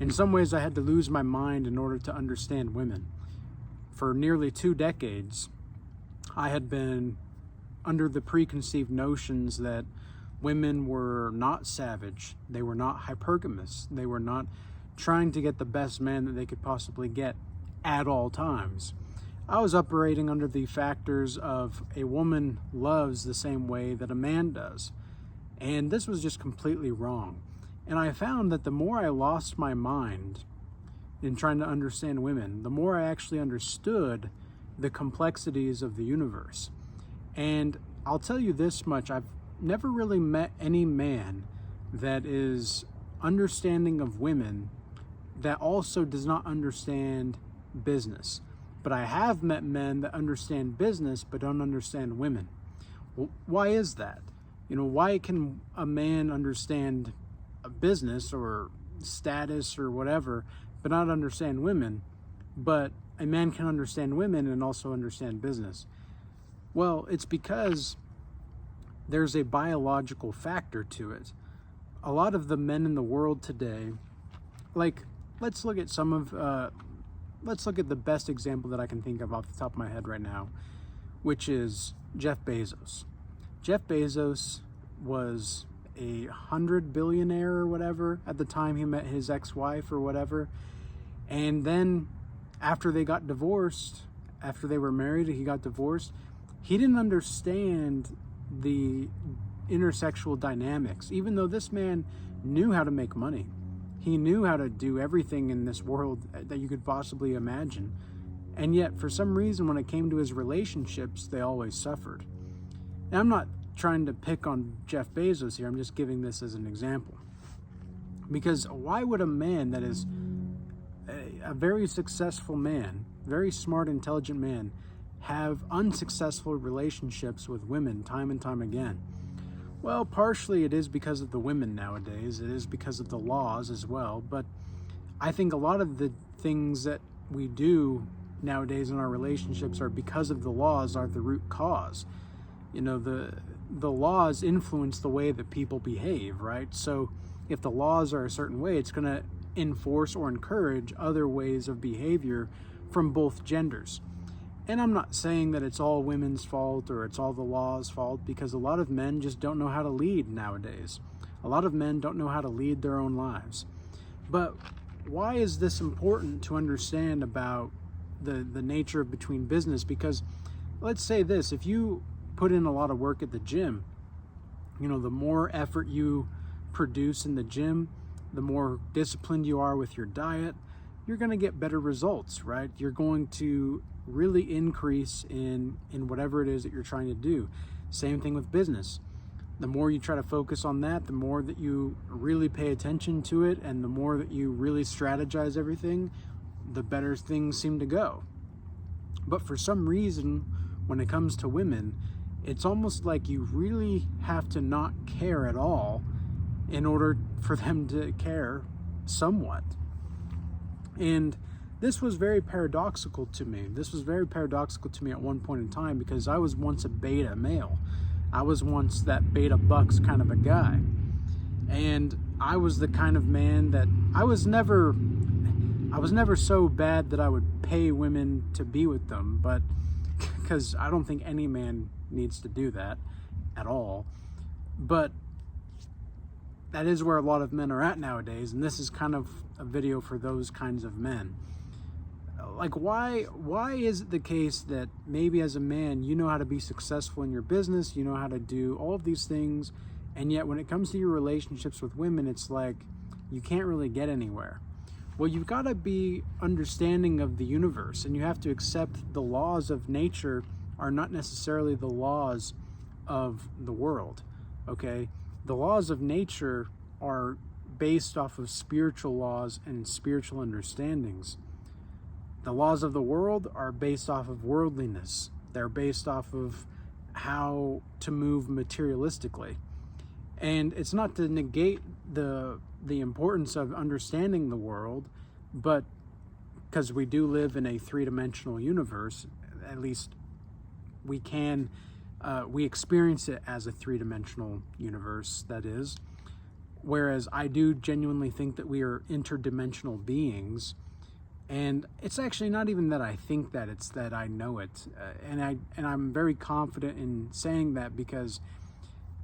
In some ways, I had to lose my mind in order to understand women. For nearly 2 decades, I had been under the preconceived notions that women were not savage, they were not hypergamous, they were not trying to get the best man that they could possibly get at all times. I was operating under the factors of a woman loves the same way that a man does. And this was just completely wrong. And I found that the more I lost my mind in trying to understand women, the more I actually understood the complexities of the universe. And I'll tell you this much, I've never really met any man that is understanding of women that also does not understand business. But I have met men that understand business but don't understand women. Well, why is that? Why can a man understand a business or status or whatever but not understand women, but a man can understand women and also understand business? Well, it's because there's a biological factor to it. A lot of the men in the world today, let's look at the best example that I can think of off the top of my head right now, which is Jeff Bezos. Jeff Bezos was a 100 billionaire or whatever at the time he met his ex-wife or whatever. And then after they got divorced, after they were married, he got divorced. He didn't understand the intersexual dynamics, even though this man knew how to make money. He knew how to do everything in this world that you could possibly imagine. And yet, for some reason, when it came to his relationships, they always suffered. Now, I'm not trying to pick on Jeff Bezos here. I'm just giving this as an example. Because why would a man that is a very successful man, very smart, intelligent man, have unsuccessful relationships with women time and time again? Well, partially it is because of the women nowadays. It is because of the laws as well. But I think a lot of the things that we do nowadays in our relationships are because of the laws, are the root cause. The laws influence the way that people behave, right? So if the laws are a certain way, it's going to enforce or encourage other ways of behavior from both genders. And I'm not saying that it's all women's fault or it's all the law's fault, because a lot of men just don't know how to lead nowadays. A lot of men don't know how to lead their own lives. But why is this important to understand about the nature between business? Because let's say this, if you put in a lot of work at the gym, the more effort you produce in the gym, the more disciplined you are with your diet, you're going to get better results, right? You're going to really increase in whatever it is that you're trying to do. Same thing with business. The more you try to focus on that, the more that you really pay attention to it, and the more that you really strategize everything, the better things seem to go. But for some reason, when it comes to women, it's almost like you really have to not care at all in order for them to care somewhat. And this was very paradoxical to me. This was very paradoxical to me at one point in time, because I was once a beta male. I was once that beta bucks kind of a guy. And I was the kind of man that I was never so bad that I would pay women to be with them, but because I don't think any man needs to do that at all. But that is where a lot of men are at nowadays, and this is kind of a video for those kinds of men. Like, why is it the case that maybe as a man you know how to be successful in your business, you know how to do all of these things, and yet when it comes to your relationships with women, it's like you can't really get anywhere? Well, you've got to be understanding of the universe, and you have to accept the laws of nature are not necessarily the laws of the world, okay? The laws of nature are based off of spiritual laws and spiritual understandings. The laws of the world are based off of worldliness. They're based off of how to move materialistically. And it's not to negate the importance of understanding the world, but because we do live in a three-dimensional universe, at least we experience it as a three-dimensional universe, that is. Whereas I do genuinely think that we are interdimensional beings. And it's actually not even that I think that, it's that I know it. And I'm very confident in saying that, because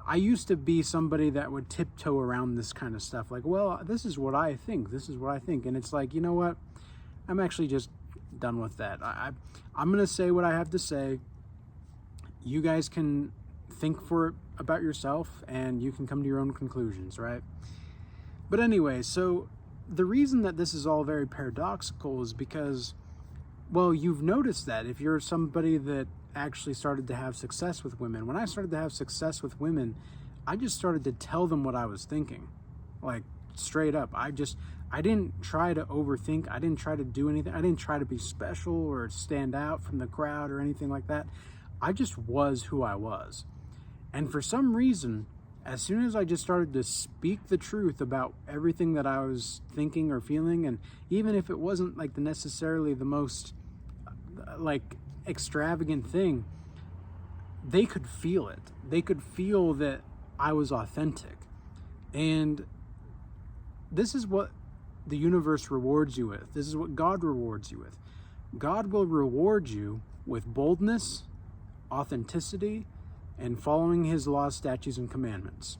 I used to be somebody that would tiptoe around this kind of stuff. Like, well, this is what I think. This is what I think. And it's like, you know what? I'm actually just done with that. I'm going to say what I have to say. You guys can think about yourself, and you can come to your own conclusions, right? But anyway, so the reason that this is all very paradoxical is because, well, you've noticed that if you're somebody that actually started to have success with women, when I started to have success with women, I just started to tell them what I was thinking, like straight up. I didn't try to overthink. I didn't try to do anything. I didn't try to be special or stand out from the crowd or anything like that. I just was who I was. And for some reason, as soon as I just started to speak the truth about everything that I was thinking or feeling, and even if it wasn't like necessarily the most like extravagant thing, they could feel it. They could feel that I was authentic. And this is what the universe rewards you with. This is what God rewards you with. God will reward you with boldness, authenticity, and following his laws, statutes, and commandments.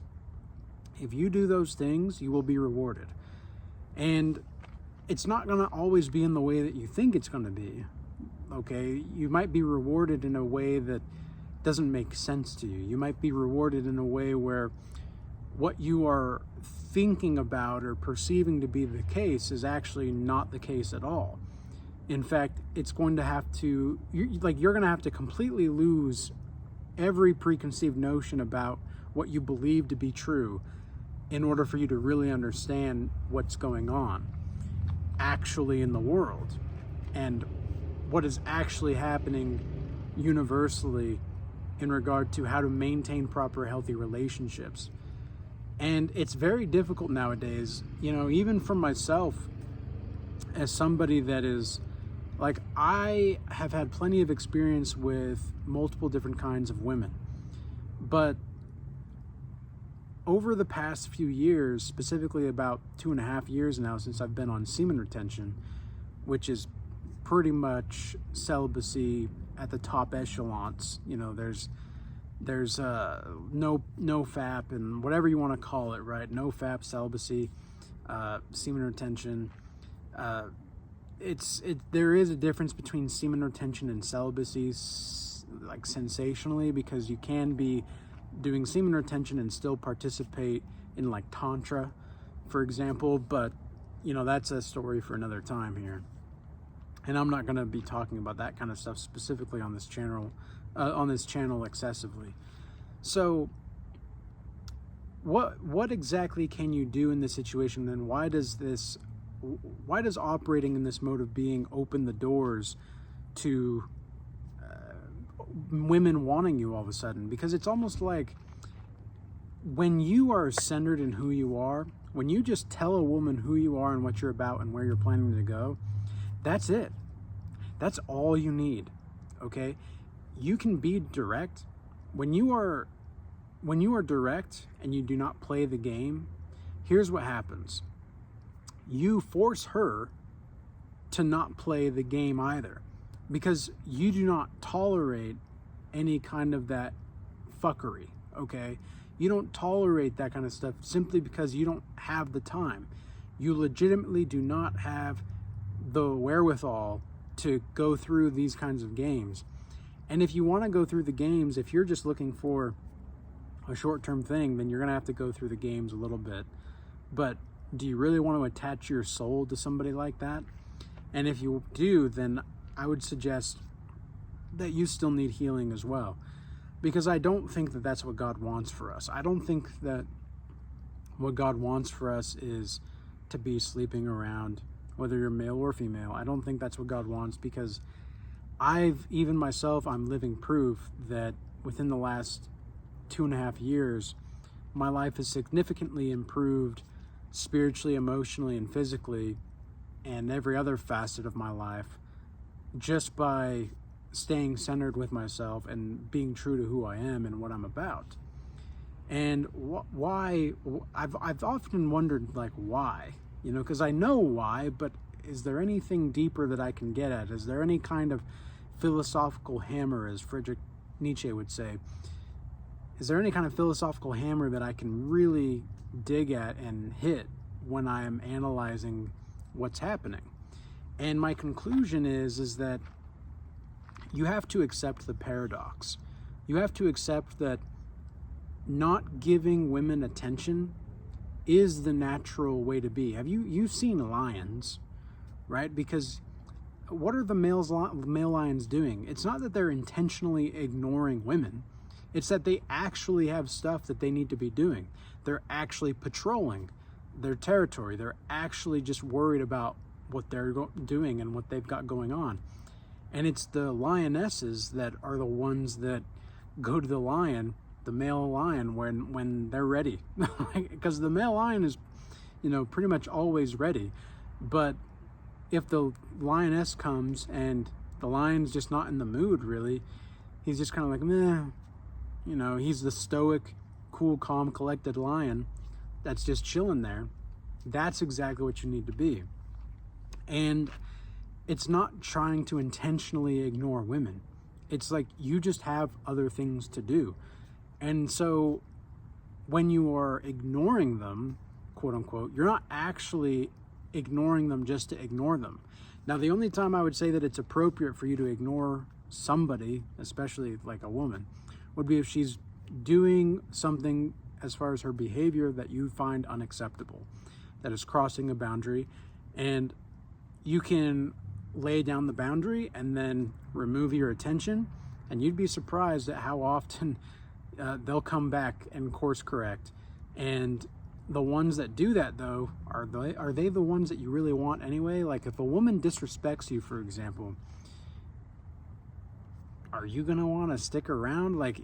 If you do those things, you will be rewarded. And it's not going to always be in the way that you think it's going to be. Okay? You might be rewarded in a way that doesn't make sense to you. You might be rewarded in a way where what you are thinking about or perceiving to be the case is actually not the case at all. In fact, it's going to have to, you're going to have to completely lose every preconceived notion about what you believe to be true in order for you to really understand what's going on actually in the world and what is actually happening universally in regard to how to maintain proper healthy relationships. And it's very difficult nowadays, even for myself, as somebody that is like, I have had plenty of experience with multiple different kinds of women, but over the past few years, specifically about 2.5 years now since I've been on semen retention, which is pretty much celibacy at the top echelons. There's no FAP and whatever you want to call it, right? No FAP, celibacy, semen retention. There is a difference between semen retention and celibacy, like sensationally, because you can be doing semen retention and still participate in like tantra, for example. But that's a story for another time here, and I'm not going to be talking about that kind of stuff specifically on this channel excessively. So what exactly can you do in this situation? Then why does operating in this mode of being open the doors to women wanting you all of a sudden? Because it's almost like when you are centered in who you are, when you just tell a woman who you are and what you're about and where you're planning to go, that's it. That's all you need. Okay? You can be direct. When you are direct and you do not play the game, here's what happens. You force her to not play the game either, because you do not tolerate any kind of that fuckery, okay? You don't tolerate that kind of stuff simply because you don't have the time. You legitimately do not have the wherewithal to go through these kinds of games. And if you want to go through the games, if you're just looking for a short-term thing, then you're going to have to go through the games a little bit. But do you really want to attach your soul to somebody like that? And if you do, then I would suggest that you still need healing as well. Because I don't think that that's what God wants for us. I don't think that what God wants for us is to be sleeping around, whether you're male or female. I don't think that's what God wants, because I'm living proof that within the last 2.5 years, my life has significantly improved spiritually, emotionally, and physically, and every other facet of my life, just by staying centered with myself and being true to who I am and what I'm about. And why? I've often wondered, like, why? You know, because I know why, but is there anything deeper that I can get at? Is there any kind of philosophical hammer, as Friedrich Nietzsche would say? Is there any kind of philosophical hammer that I can really dig at and hit when I am analyzing what's happening? And my conclusion is that you have to accept the paradox. You have to accept that not giving women attention is the natural way to be. You've seen lions, right? Because what are the male lions doing? It's not that they're intentionally ignoring women. It's that they actually have stuff that they need to be doing. They're actually patrolling their territory. They're actually just worried about what they're doing and what they've got going on. And it's the lionesses that are the ones that go to the lion, the male lion, when they're ready. Because the male lion is, you know, pretty much always ready. But if the lioness comes and the lion's just not in the mood, really, he's just kind of like, meh. You know, he's the stoic, cool, calm, collected lion that's just chilling there. That's exactly what you need to be. And it's not trying to intentionally ignore women. It's like you just have other things to do. And so when you are ignoring them, quote unquote, you're not actually ignoring them just to ignore them. Now, the only time I would say that it's appropriate for you to ignore somebody, especially like a woman, would be if she's doing something as far as her behavior that you find unacceptable, that is crossing a boundary, and you can lay down the boundary and then remove your attention, and you'd be surprised at how often they'll come back and course correct. And the ones that do that, though, are they the ones that you really want anyway? Like, if a woman disrespects you, for example, are you gonna want to stick around? Like,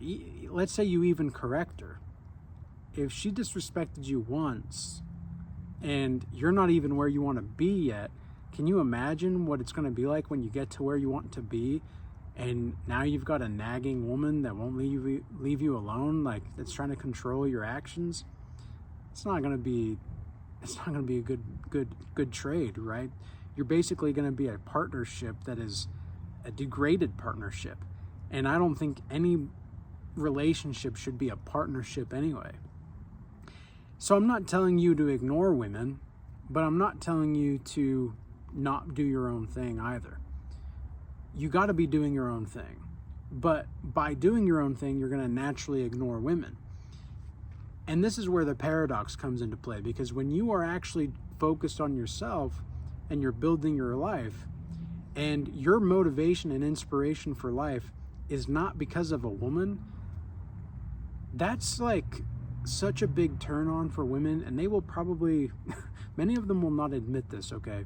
let's say you even correct her. If she disrespected you once and you're not even where you want to be yet, can you imagine what it's going to be like when you get to where you want to be, and now you've got a nagging woman that won't leave you alone, like, that's trying to control your actions? It's not going to be a good trade, right? You're basically going to be a partnership that is a degraded partnership. And I don't think any relationship should be a partnership anyway. So I'm not telling you to ignore women, but I'm not telling you to not do your own thing either. You got to be doing your own thing. But by doing your own thing, you're going to naturally ignore women. And this is where the paradox comes into play, because when you are actually focused on yourself and you're building your life, and your motivation and inspiration for life is not because of a woman, that's like such a big turn on for women. And they will probably, many of them will not admit this, okay?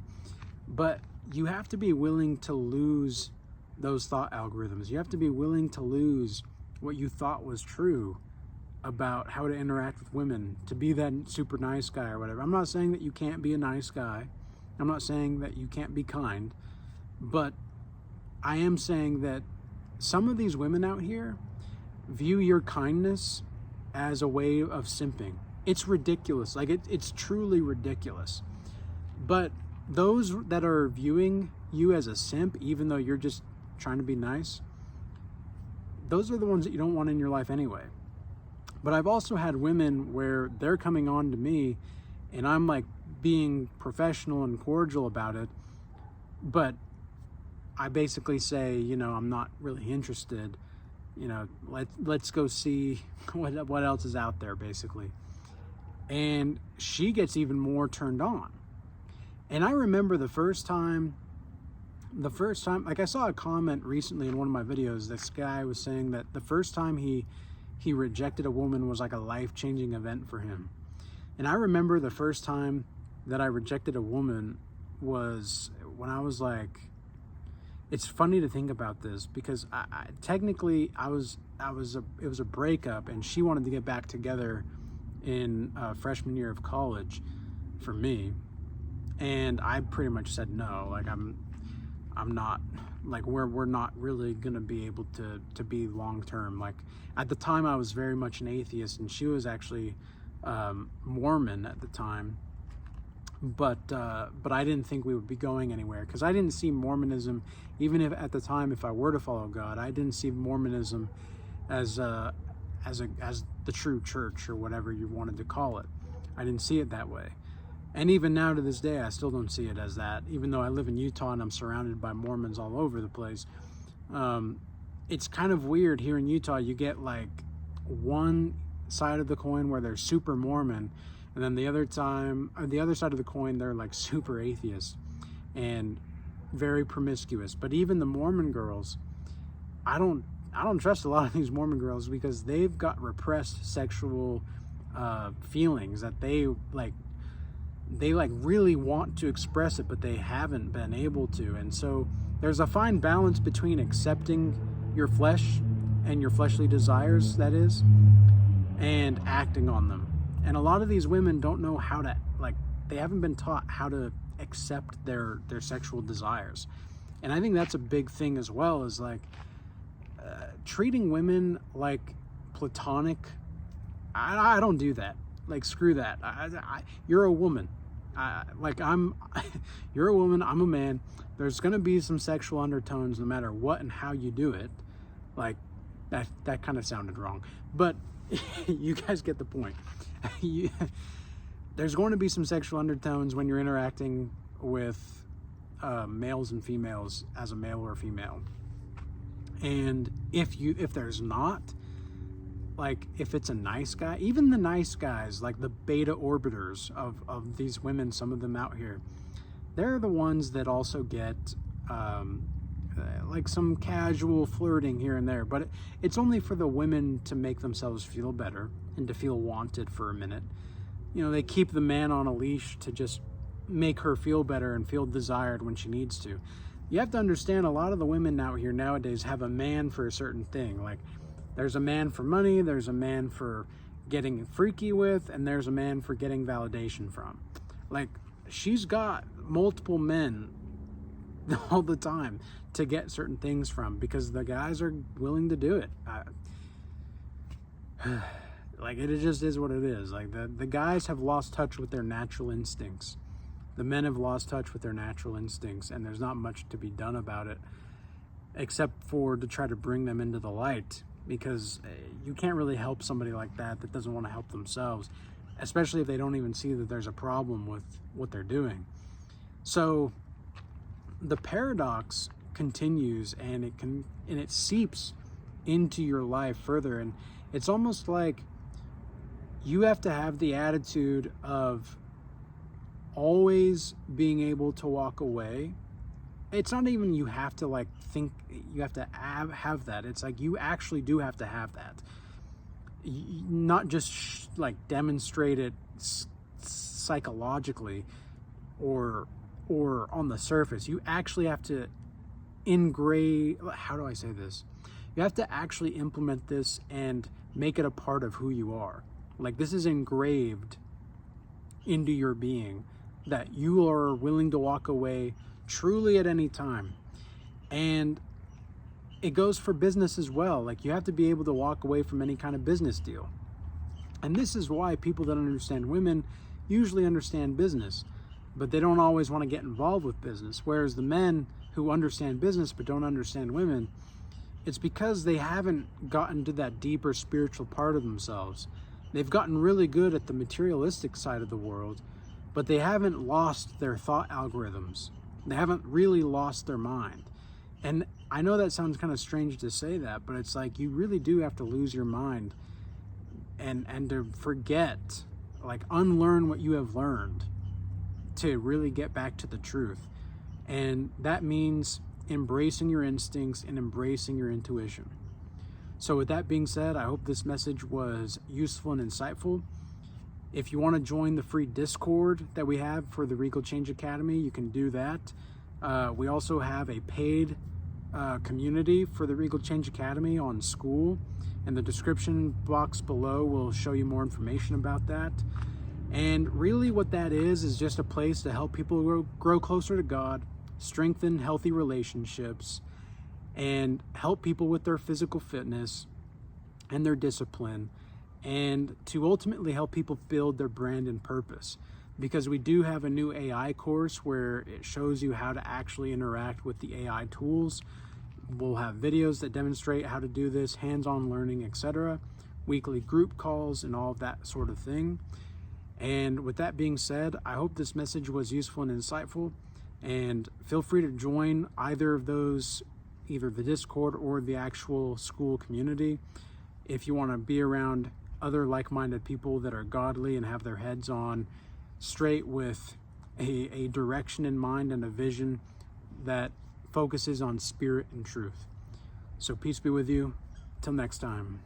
But you have to be willing to lose those thought algorithms. You have to be willing to lose what you thought was true about how to interact with women, to be that super nice guy or whatever. I'm not saying that you can't be a nice guy. I'm not saying that you can't be kind. But I am saying that some of these women out here view your kindness as a way of simping. It's ridiculous. Like, it's truly ridiculous. But those that are viewing you as a simp, even though you're just trying to be nice, those are the ones that you don't want in your life anyway. But I've also had women where they're coming on to me and I'm like being professional and cordial about it, but I basically say, you know, I'm not really interested. You know, let's go see what else is out there, basically. And she gets even more turned on. And I remember the first time, like, I saw a comment recently in one of my videos. This guy was saying that the first time he rejected a woman was like a life-changing event for him. And I remember the first time that I rejected a woman was when I was like, it's funny to think about this, because it was a breakup, and she wanted to get back together in freshman year of college for me, and I pretty much said no. Like, I'm I'm not, like, we're not really gonna be able to be long term. Like, at the time I was very much an atheist, and she was actually Mormon at the time, but I didn't think we would be going anywhere, because I didn't see Mormonism, even if at the time, if I were to follow God, I didn't see Mormonism as the true church, or whatever you wanted to call it. I didn't see it that way. And even now to this day, I still don't see it as that, even though I live in Utah and I'm surrounded by Mormons all over the place. It's kind of weird here in Utah. You get like one side of the coin where they're super Mormon, and then the other side of the coin, they're like super atheist and very promiscuous. But even the Mormon girls, I don't trust a lot of these Mormon girls, because they've got repressed sexual feelings that they really want to express it, but they haven't been able to. And so there's a fine balance between accepting your flesh and your fleshly desires, that is, and acting on them. And a lot of these women don't know how to, they haven't been taught how to accept their sexual desires. And I think that's a big thing as well, is treating women like platonic. I don't do that. Like, screw that. You're a woman. You're a woman, I'm a man. There's going to be some sexual undertones no matter what and how you do it. Like, that kind of sounded wrong, but you guys get the point. There's going to be some sexual undertones when you're interacting with males and females as a male or a female. And if there's not, like, if it's a nice guy, even the nice guys, like the beta orbiters of these women, some of them out here, they're the ones that also get like some casual flirting here and there, but it's only for the women to make themselves feel better and to feel wanted for a minute. You know, they keep the man on a leash to just make her feel better and feel desired when she needs to. You have to understand, a lot of the women out here nowadays have a man for a certain thing. Like, there's a man for money, there's a man for getting freaky with, and there's a man for getting validation from. Like, she's got multiple men all the time to get certain things from, because the guys are willing to do it. Like, it just is what it is. Like, the guys have lost touch with their natural instincts. The men have lost touch with their natural instincts, and there's not much to be done about it, except for to try to bring them into the light, because you can't really help somebody like that doesn't want to help themselves, especially if they don't even see that there's a problem with what they're doing. So the paradox continues, and it seeps into your life further, and it's almost like you have to have the attitude of always being able to walk away. It's not even you have to think you have to have that. It's like you actually do have to have that. Not just demonstrate it psychologically or on the surface. You actually have to how do I say this? You have to actually implement this and make it a part of who you are. Like, this is engraved into your being, that you are willing to walk away truly at any time. And it goes for business as well. Like, you have to be able to walk away from any kind of business deal. And this is why people that understand women usually understand business, but they don't always want to get involved with business. Whereas the men who understand business but don't understand women, it's because they haven't gotten to that deeper spiritual part of themselves. They've gotten really good at the materialistic side of the world, but they haven't lost their thought algorithms. They haven't really lost their mind. And I know that sounds kind of strange to say that, but it's like you really do have to lose your mind and to forget, unlearn what you have learned to really get back to the truth. And that means embracing your instincts and embracing your intuition. So with that being said, I hope this message was useful and insightful. If you want to join the free Discord that we have for the Regal Change Academy, you can do that. We also have a paid community for the Regal Change Academy on School, and the description box below will show you more information about that. And really what that is just a place to help people grow closer to God, strengthen healthy relationships, and help people with their physical fitness and their discipline, and to ultimately help people build their brand and purpose. Because we do have a new AI course where it shows you how to actually interact with the AI tools. We'll have videos that demonstrate how to do this, hands-on learning, etc., weekly group calls, and all of that sort of thing. And with that being said, I hope this message was useful and insightful, and feel free to join either of those, either the Discord or the actual school community, if you want to be around other like-minded people that are godly and have their heads on straight with a direction in mind and a vision that focuses on spirit and truth. So peace be with you. Till next time.